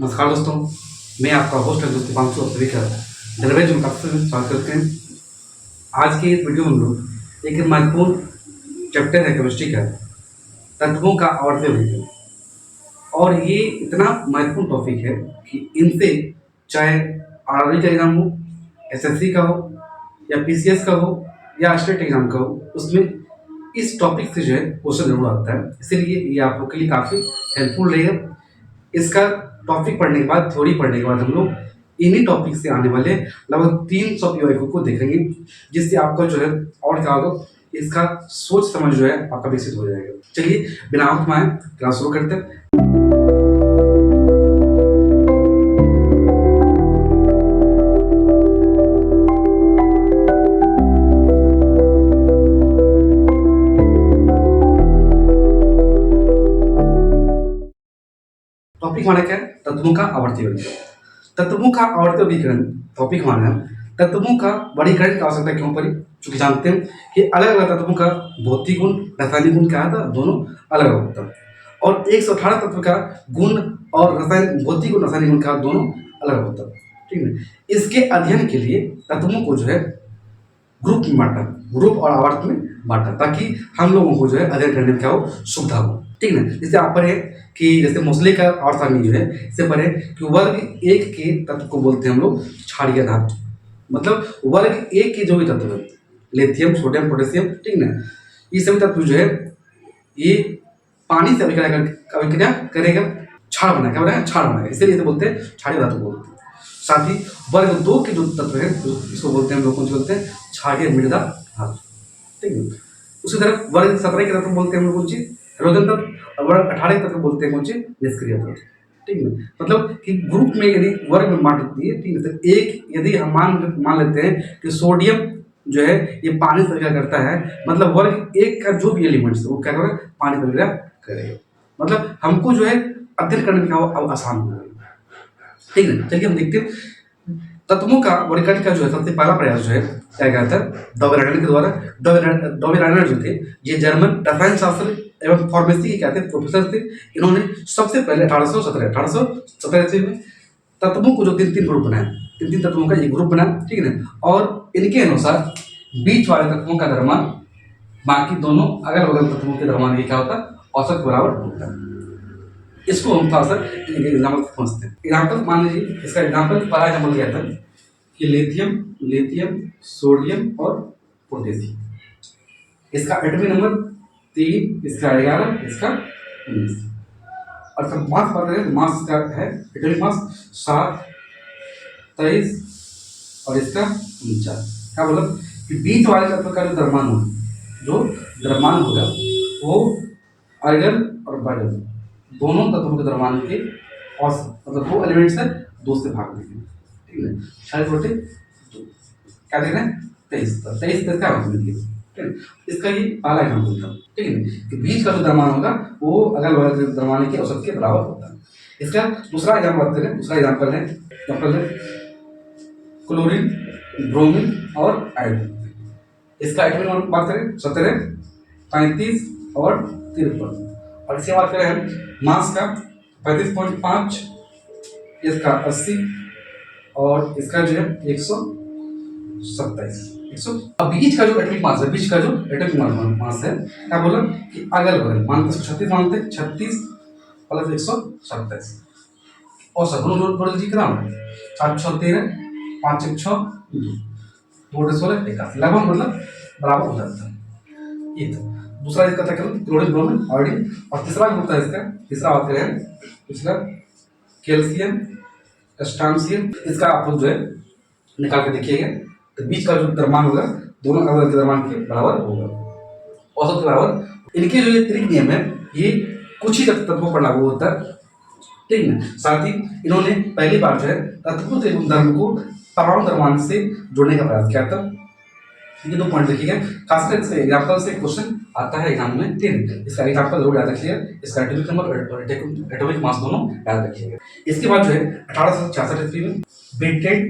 नमस्कार दोस्तों, मैं आपका होस्ट है दोस्त दीपांशु। आप सभी का दरवेज में काफी स्वागत करते हैं। आज की इस वीडियो में हम लोग एक महत्वपूर्ण चैप्टर है केमिस्ट्री का, तत्वों का आवर्त विज्ञान। और ये इतना महत्वपूर्ण टॉपिक है कि इनसे चाहे आरआरबी का एग्जाम हो, एसएससी का हो, या पीसीएस का हो, या स्टेट एग्जाम का हो, उसमें इस टॉपिक से जो है क्वेश्चन जरूर आता है। इसीलिए ये आप लोग के लिए काफ़ी हेल्पफुल रहेगा। इसका टॉपिक पढ़ने के बाद, थ्योरी पढ़ने के बाद, हम लोग इन्हीं टॉपिक से आने वाले लगभग 300 पीवाईक्यू को देखेंगे, जिससे आपका जो है और क्या होगा, इसका सोच समझ जो है आपका विकसित हो जाएगा। चलिए बिना वक्त में क्लास शुरू करते हैं। टॉपिक माना क्या है? तत्वों का आवर्ती वर्गीकरण। तत्वों का आवर्ती वर्गीकरण टॉपिक माना है तत्वों का वर्गीकरण की आवश्यकता क्यों पड़ी? चूंकि जानते हैं कि अलग अलग तत्वों का भौतिक गुण, रासायनिक गुण क्या था, दोनों अलग अलग होता है। और 118 तत्व का गुण और रसायन भौतिक गुण, रासायनिक गुण का दोनों अलग होता है। ठीक है, इसके अध्ययन के लिए तत्वों को जो है ग्रुप में बांटा, ग्रुप और आवर्त में बांटा, ताकि हम लोगों को जो है अध्ययन करने में क्या हो, सुविधा हो। ठीक है ना। जैसे आप पढ़े कि जैसे मोस्ले का आवर्त सारणी जो है, इससे पढ़े कि वर्ग एक के तत्व को बोलते हैं हम लोग क्षारीय धातु। मतलब वर्ग एक के जो भी तत्व है, लिथियम, सोडियम, पोटेशियम, ठीक ना, ये सभी तत्व जो है ये पानी से अभिक्रिया करेगा, क्षार बनाएगा, क्या बनाएगा? क्षार बनाएगा। इसलिए बोलते हैं क्षारीय धातु बोलते हैं। साथ ही वर्ग दो के जो तत्व है इसको बोलते हैं हम लोग, कौन से बोलते हैं? क्षारीय मृदा धातु। ठीक है। उसी तरह वर्ग 17 के तत्व बोलते हैं हम लोग कौन सी? हाइड्रोजन तत्व। और वर्ग 18 तत्व बोलते हैं कौन सी? निष्क्रिय तत्व। ठीक है। मतलब कि ग्रुप में यदि वर्ग में बांट दिए, ठीक है, तो एक यदि हम मान लेते हैं कि सोडियम जो है ये पानी से अभिक्रिया करता है, मतलब वर्ग एक का जो भी एलिमेंट्स है वो क्या करेगा? पानी से अभिक्रिया करेगा। मतलब हमको जो है अध्ययन करने में क्या हो, आसान हो। ठीक है, चलिए हम देखते हैं तत्वों का वर्गीकरण का जो है सबसे पहला प्रयास जो है क्या गया था? डॉवेराइडर के द्वारा। डॉवेराइडर जो थे ये जर्मन रसायन शास्त्र एवं फार्मेसी के क्या थे? प्रोफेसर थे। इन्होंने सबसे पहले 1817 ईस्वी में तत्वों को जो तीन ग्रुप बनाए, तीन तत्वों का ये ग्रुप बना। ठीक है ना। और इनके अनुसार बीच वाले तत्वों का द्रव्यमान बाकी दोनों अगल बगल तत्वों के द्रव्यमान क्या होता है? औसत के बराबर होता है। इसको हम थोड़ा सा एग्जाम्पल समझते हैं। एग्जाम्पल मान लीजिए, इसका एग्जाम्पल पहला एग्जाम्पल दिया था कि लिथियम, सोडियम और पोटेशियम। इसका एटॉमिक नंबर 3, इसका 11, इसका 19। और सब मास बात करें तो मास का है एटॉमिक मास 7, 23 और इसका 49। क्या बोला कि बीच वाले तत्व का जो द्रव्यमान होगा वो आयरन और बायरन दोनों तत्वों के द्रव्यमान के औसत, मतलब दो एलिमेंट्स है, 2 से भाग देंगे। ठीक है, 6 क्या देख रहे हैं? 23 का मतलब इसका ये पहला एग्जाम्पल था। ठीक है, कि बीच का जो द्रव्यमान होगा वो अगल बगल के द्रव्यमान के औसत के बराबर होता है। इसका दूसरा एग्जाम्पल करें। दूसरा एग्जाम्पल है क्लोरीन, ब्रोमीन और आयोडीन। इसका एटॉमिक नंबर बात करें 17, 35 और 53। और इसके बात करें हम मास का 35.5, इसका 80 और इसका जो है 127। अब बीच का जो एटॉमिक मास है, क्या बोला कि अगल बगल मानते 36 मानते 36 प्लस 127 और सब दोनों जी कितना 7 6 13 5 1 6 2 16 81 लगभग मतलब बराबर हो जाता है। ये तो दूसरा इसका था क्लोरीन, ब्रोमीन, आयोडीन। और तीसरा जो होता है इसका, तीसरा बात करें इसका कैल्शियम, स्ट्रांसियम। इसका आप लोग जो है निकाल के देखिएगा तो बीच का जो द्रव्यमान होगा दोनों अलग द्रव्यमान के बराबर होगा, औसत के बराबर। इनके जो ये त्रिक नियम है ये कुछ ही तत्वों पर लागू होता है। ठीक है। साथ ही इन्होंने पहली बार जो है तत्वों के गुणधर्म को परमाणु द्रव्यमान से जोड़ने का प्रयास किया था। ये 2 पॉइंट देखिएगा, खासकर से एग्जाम्पल से क्वेश्चन आता है एग्जाम में। ठीक है, इसका एग्जाम्पल जरूर याद रखिएगा। इसका एटॉमिक नंबर और एटॉमिक मास दोनों याद रखिएगा। इसके बाद जो है 1866 ईस्वी में ब्रिटेन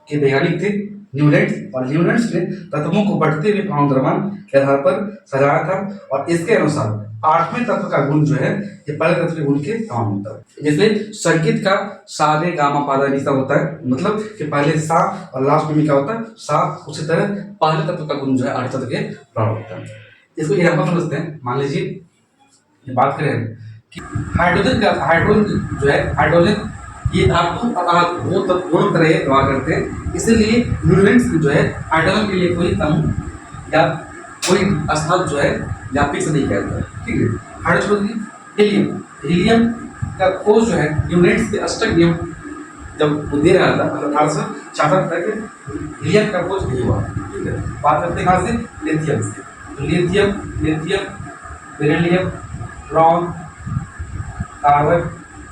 के वैज्ञानिक थे न्यूलैंड्स, और न्यूलैंड्स ने तत्वों को बढ़ते हुए परमाणु द्रव्यमान के आधार पर सजाया था। और इसके अनुसार आठवें तत्व का गुण जो है ये पहले तत्व के गुण के समान होता है। जैसे संगीत का सा रे गा मा पा धा नि सा होता है, मतलब कि पहले सा और लास्ट में क्या होता है सा। उसी तरह पहले तत्व का गुण जो है आठ तत्व के बराबर होता है। इसको एग्जाम्पल समझते हैं। मान लीजिए ये बात करें कि हाइड्रोजन जो है हाइड्रोजन ये धातु वो दोनों तरह व्यवहार करते हैं, इसीलिए न्यूट्रिएंट्स जो है हाइड्रोजन के लिए कोई समूह या कोई स्थान जो है व्यापक से नहीं कहता है, ठीक है। हाइड्रोजन हीलियम हीलियम का खोज जो है न्यूट्रिएंट्स के अष्टक नियम जब वो दे रहा था, मतलब 1866 तक हीलियम का खोज नहीं हुआ, ठीक है। बात करते हैं कहाँ से, लिथियम से। तो lithium beryllium boron carbon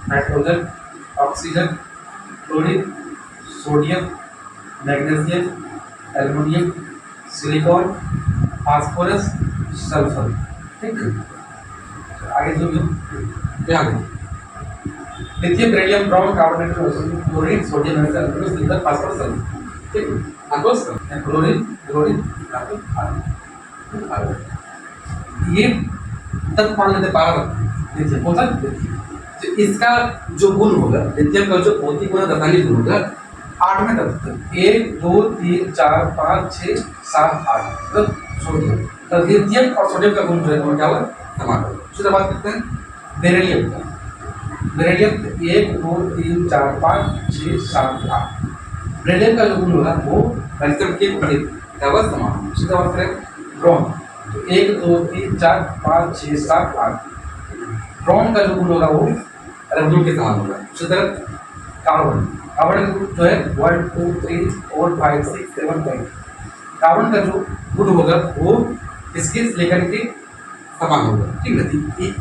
nitrogen oxygen chlorine sodium magnesium aluminium silicon phosphorus sulphur, ठीक है। आगे जो ध्यान दें, lithium beryllium boron carbon nitrogen chlorine sodium magnesium aluminium silicon phosphorus sulphur, ठीक है। आगे क्लोरीन ये तत्व मान लेते 12 लिथियम होता है। तो इसका जो गुण होगा लिथियम का जो भौतिक गुण रासायनिक गुण होगा 8 में तत्व 1 2 3 4 5 6 7 8 मतलब सोडियम। तो लिथियम और सोडियम का गुण जो है क्या होगा समान होगा। उसके बात करते हैं बेरिलियम का। बेरिलियम 1 2 3 4 5 6 7 8 बेरिलियम का जो गुण होगा वो लिथियम के क्या होगा समान। उसके बात करें ब्रोन, तो 1 2 3 4 5 6 7 8 ब्रोन का जो गुण होगा वो एल्युमिनियम के समान होगा। उसी तरह कार्बन का गुण जो है 1 2 3 4 5 6 7 8 कार्बन का जो गुण होगा वो इसके लेकर के समान होगा, ठीक है।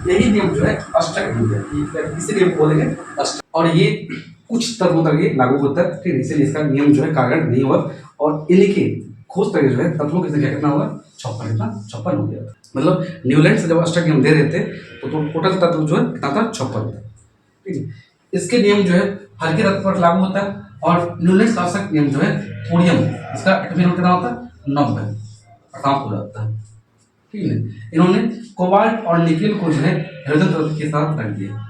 यही नियम जो है अष्टक नियम है, इसीलिए बोलेंगे अष्टक। और ये कुछ तत्वों तक ये लागू होता है, ठीक है। इसीलिए इसका नियम जो है कारण नहीं हुआ। और इनके खोज तक जो है तत्वों की संख्या कितना होगा 56 हो गया था। मतलब न्यूलैंड से जब अष्टक नियम दे रहे थे तो टोटल तत्व जो है कितना था 56 था, ठीक है। इसके नियम जो है हर के तत्व पर लागू होता है। और न्यूलैंड का अष्टक नियम जो है थोरियम इसका एटॉमिक नंबर कितना होता है 90 आसाम हो जाता है, ठीक है। इन्होंने कोबाल्ट और निकेल को जो है हाइड्रोजन तत्व के साथ रख दिया।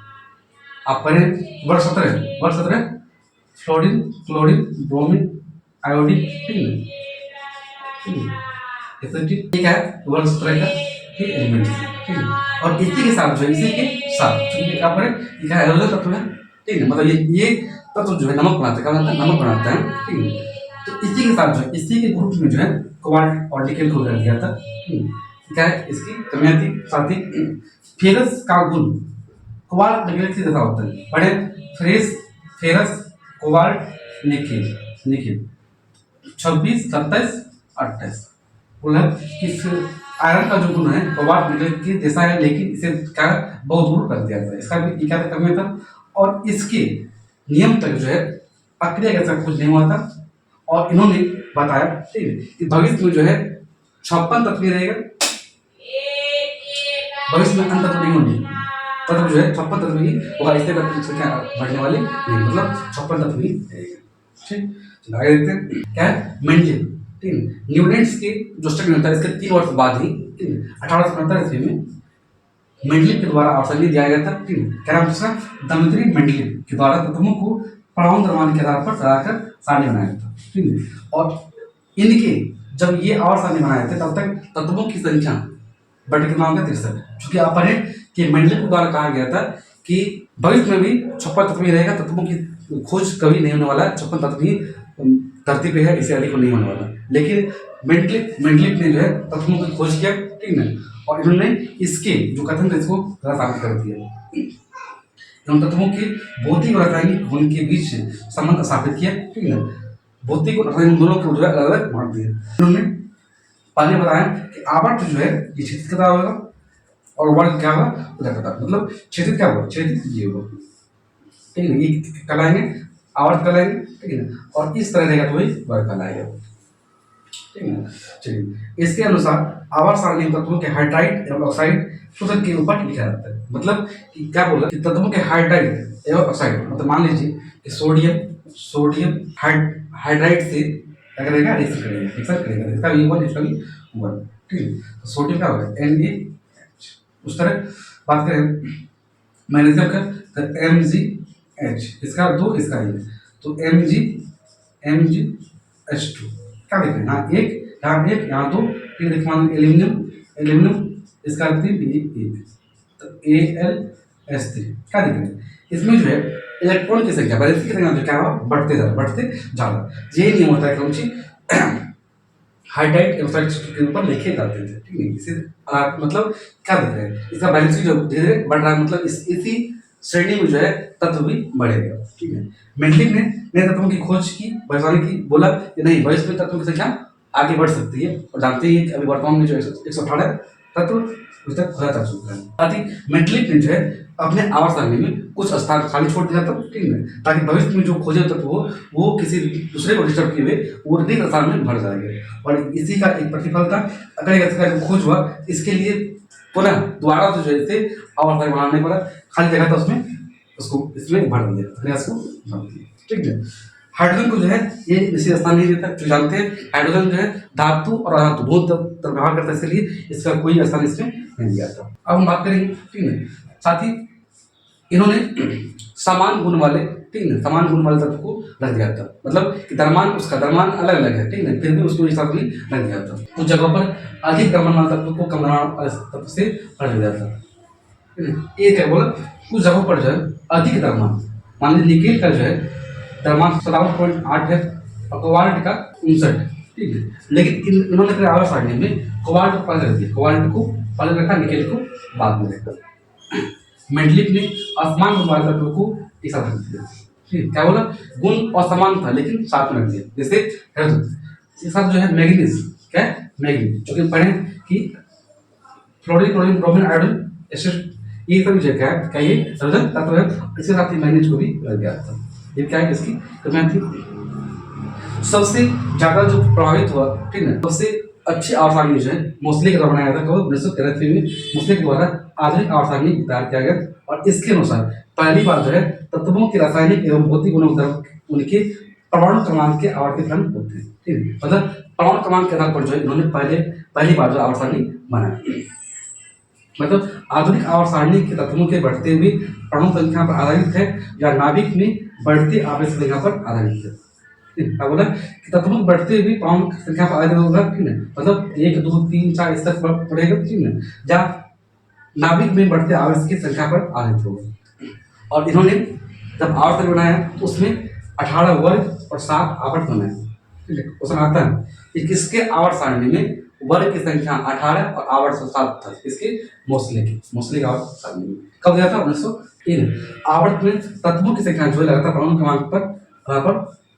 आप पढ़ें वर्ष 17 फ्लोरीन क्लोरीन ब्रोमीन आयोडीन, ठीक है। ठीक है वर्ष 17 का ठीक एलिमेंट, ठीक है। और इसी के साथ जो है इसी के साथ क्योंकि यहाँ पर लिखा है हाइड्रोजन तत्व है, ठीक है। मतलब ये तत्व जो है नमक बनाता है, क्या बनाता है नमक बनाता है, ठीक है। तो इसी के साथ जो है इसी के ग्रुप में जो है कोबाल्ट और निकेल को कर दिया था, क्या है इसकी कमियां थी। साथ ही फेरस का गुण कोबाल्ट निकेल से जैसा होता है। बड़े फेरस कोबाल्ट निकेल 26 27 28 बोला कि आयरन का जो गुण है कोबाल्ट निकेल के जैसा है, लेकिन इसे क्या बहुत दूर कर दिया था। इसका भी क्या कमियां था। और इसके नियम तक जो है प्रक्रिया कैसा कुछ नहीं हुआ था। और इन्होंने बताया, ठीक है, कि भविष्य में जो है 56 तत्व रहेगा, भविष्य में अंत तत्व नहीं होंगे। तत्व जो है 56 तत्व ही होगा, इससे संख्या बढ़ने वाली नहीं, मतलब 56 तत्व ही रहेगा, ठीक। आगे देखते हैं क्या है मेंडलिव, ठीक है। न्यूटन्स के जो स्टडी होता है इसके 3 वर्ष बाद ही 1877 ईस्वी में मेंडलिव के द्वारा आवर्तन दिया गया था, ठीक है। क्या नाम उसका दमित्री मेंडलिव के द्वारा तत्वों को परमाणु द्रव्यमान के आधार पर चढ़ाकर सारणी बनाया था, ठीक है। और इनके जब ये और सारणी बनाए थे तब तक तत्वों की संख्या बढ़ के नाम का 63, क्योंकि आप पढ़ें कि मेंडलिव के द्वारा कहा गया था कि भविष्य में भी 56 तत्व ही रहेगा, तत्वों की खोज कभी नहीं होने वाला, 56 तत्व ही धरती पे है, इससे अधिक नहीं होने वाला। लेकिन मेंडलिव ने जो है तत्वों की खोज किया, ठीक है। और इन्होंने इसके जो कथन थे इसको साबित कर दिया। इन तत्वों के भौतिक और रासायनिक गुण के बीच संबंध स्थापित किया, ठीक है। भौतिक और रासायनिक दोनों को जो है अलग अलग बांट दिया। इन्होंने पहले बताया कि आवर्त जो है ये क्षितिज कथा होगा और वर्ग क्या होगा उधर कथा, मतलब क्षितिज क्या होगा क्षितिज ये होगा, ठीक है। ये कहलाएंगे आवर्त कहलाएंगे, ठीक है। और इस तरह रहेगा तो वही वर्ग कहलाएगा, ठीक है। चलिए इसके अनुसार आवर्त सारणी तत्वों के हाइड्राइड एवं ऑक्साइड सूत्र के ऊपर लिखा जाता है। मतलब कि क्या बोला कि तत्वों के हाइड्राइड एवं ऑक्साइड, मतलब मान लीजिए कि सोडियम हाइड्राइड से क्या करेगा रिएक्शन करेगा, इसका भी 1 इसका भी 1, ठीक है। तो सोडियम क्या होगा Na, उस तरह बात करें मैग्नीशियम का, तो MgH, इसका 2, इसका 1, तो Mg H2 क्या लिख रहे हैं, यहाँ 1, यहाँ 1, यहाँ 2, फिर लिख मान एल्यूमिनियम, एल्यूमिनियम इसका 3, 1, तो AlS3 क्या दिख रहे हैं। इसमें जो है इलेक्ट्रॉन की संख्या, वैलेंसी की संख्या जो क्या है बढ़ते जा रहा। यही नियम होता है कौन सी हाइड्राइड एब्स्ट्रैक्ट के ऊपर लिखे जाते थे, ठीक है। इसे मतलब क्या देख रहे हैं, इसका वैलेंसी जो धीरे धीरे बढ़ रहा है, मतलब इसी श्रेणी में जो है तत्व भी बढ़ेगा, ठीक है। मेंडलिक ने नए तत्वों की खोज की, वैज्ञानिक की बोला कि नहीं भविष्य में तत्वों की संख्या आगे बढ़ सकती है, और जानते ही कि अभी वर्तमान में जो 118 तत्व अभी तक खुला जा चुका है। साथ ही मेंडलिक ने जो है अपने आवास सारणी में कुछ स्थान खाली छोड़ दिया था, ठीक है, ताकि भविष्य में जो खोजे तत्व हो वो किसी दूसरे को डिस्टर्ब किए हुए वो रिक्त स्थान में भर जाएंगे। और इसी का एक प्रतिफल था, अगर एक का खोज हुआ इसके लिए पुनः दोबारा तो जो है आवास सारणी बनाने पड़ा, खाली जगह था उसमें उसको इसमें भर दिया, ठीक है। हाइड्रोजन को जो है ये इसी स्थान नहीं देता, जो जानते हैं हाइड्रोजन जो है धातु और अधातु दोनों तरफ व्यवहार करता है, इसलिए इसका कोई स्थान इसमें नहीं दिया था। अब हम बात करेंगे, ठीक है। साथ ही इन्होंने समान गुण वाले, ठीक है, समान गुण वाले तत्व को रख दिया था, मतलब कि द्रव्यमान उसका द्रव्यमान अलग अलग है, ठीक है, फिर भी उसको एक साथ में रख दिया था। कुछ जगहों पर अधिक द्रव्यमान वाले तत्व को कम द्रव्यमान वाले तत्व से रख दिया था, ठीक है। ये क्या बोला, कुछ जगहों पर जो है अधिक द्रव्यमान, मान लीजिए निकेल का जो है द्रव्यमान 57.8 है और कोबाल्ट का 59, ठीक है, लेकिन इन्होंने फिर आवास सारणी में कोबाल्ट को पहले रख दिया, कोबाल्ट को पहले रखा, निकेल को बाद में रखा। मेंडलिक ने असमान गुण वाले तत्व को एक साथ रख दिया, ठीक, क्या बोला, गुण असमान था लेकिन साथ में रख दिया। जैसे इसके साथ जो है मैग्नीज, क्या है मैग्नीज, जो कि पढ़े कि fluorine, chlorine, bromine, iodine, acid, ये सभी जो क्या ये हाइड्रोजन तत्व है, इसके साथ ही मैग्नीज को भी रख दिया था। ये क्या है इसकी कमियां थी। सबसे ज्यादा जो प्रभावित हुआ, ठीक है, सबसे अच्छी आवास सारणी जो है मोस्टली के द्वारा बनाया था, कब 1983 में मोस्टली के द्वारा आधुनिक आवास सारणी तैयार किया गया, और इसके अनुसार पहली बार जो है तत्वों के रासायनिक एवं भौतिक गुणों उनके परमाणु क्रमांक के आवर्तीकरण होते हैं, ठीक है, मतलब परमाणु क्रमांक के आधार पर जो है इन्होंने पहली बार जो आवास सारणी बनाया, मतलब आधुनिक आवर्त सारणी के तत्वों के बढ़ते हुए परमाणु संख्या पर आधारित है या नाभिक में बढ़ती आवेश संख्या पर आधारित है। क्या बोला कि तत्वों के बढ़ते हुए परमाणु संख्या पर आधारित होगा, ठीक है, मतलब 1, 2, 3, 4 इस तक बढ़ेगा, ठीक है, जहाँ नाभिक में बढ़ते आवेश की संख्या पर आधारित होगा। और इन्होंने जब आवर्त बनाया तो उसमें 18 वर्ग और 7 आवर्त बनाए, ठीक है, उसमें आता है कि किसके आवर्त सारणी में वर्ग की संख्या 18 और आवर्त 7 था, इसके मोस्टली का आवर्त सारणी में कब गया था 1903। आवर्त में तत्वों की संख्या जो लगातार परमाणु क्रमांक पर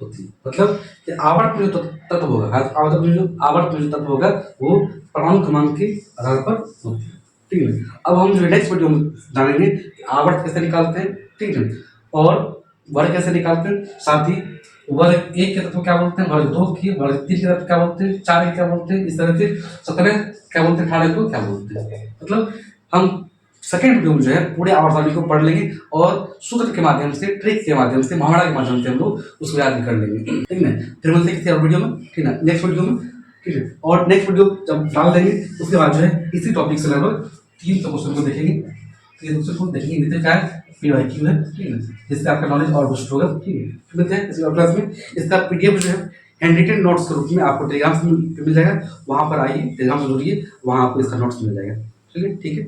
होती है, मतलब कि आवर्त में जो तत्व होगा, आवर्त में जो तत्व होगा वो परमाणु क्रमांक के आधार पर होती है, ठीक है। अब हम जो नेक्स्ट वीडियो में जानेंगे कि आवर्त कैसे निकालते हैं, ठीक है, और वर्ग कैसे निकालते हैं, साथ ही वर्ग 1 के तत्व क्या बोलते हैं, वर्ग 2 की, वर्ग 3 के तत्व क्या बोलते हैं, 4 के क्या बोलते हैं, इस तरह से 17 क्या बोलते हैं, 18 को क्या बोलते हैं। मतलब हम सेकेंड वीडियो में जो है पूरे आवर्त सारणी को पढ़ लेंगे और सूत्र के माध्यम से, ट्रिक के माध्यम से, मुहावरा के माध्यम से हम लोग उसको याद कर लेंगे, ठीक है। फिर मिलते हैं किसी और वीडियो में, ठीक है, नेक्स्ट वीडियो में, ठीक है। और नेक्स्ट वीडियो जब डाल देंगे उसके बाद जो है इसी टॉपिक से लगभग 300 क्वेश्चन को देखेंगे, 300 क्वेश्चन को देखेंगे, नहीं क्या है PYQ है, ठीक है, जिससे आपका नॉलेज और बूस्ट होगा, ठीक है। फिर मिलते हैं इसी क्लास में। इसका PDF जो है हैंड रिटन नोट्स के रूप में आपको टेलीग्राम से मिल जाएगा, वहाँ पर आइए, टेलीग्राम से जुड़िए, वहाँ आपको इसका नोट्स मिल जाएगा, ठीक है।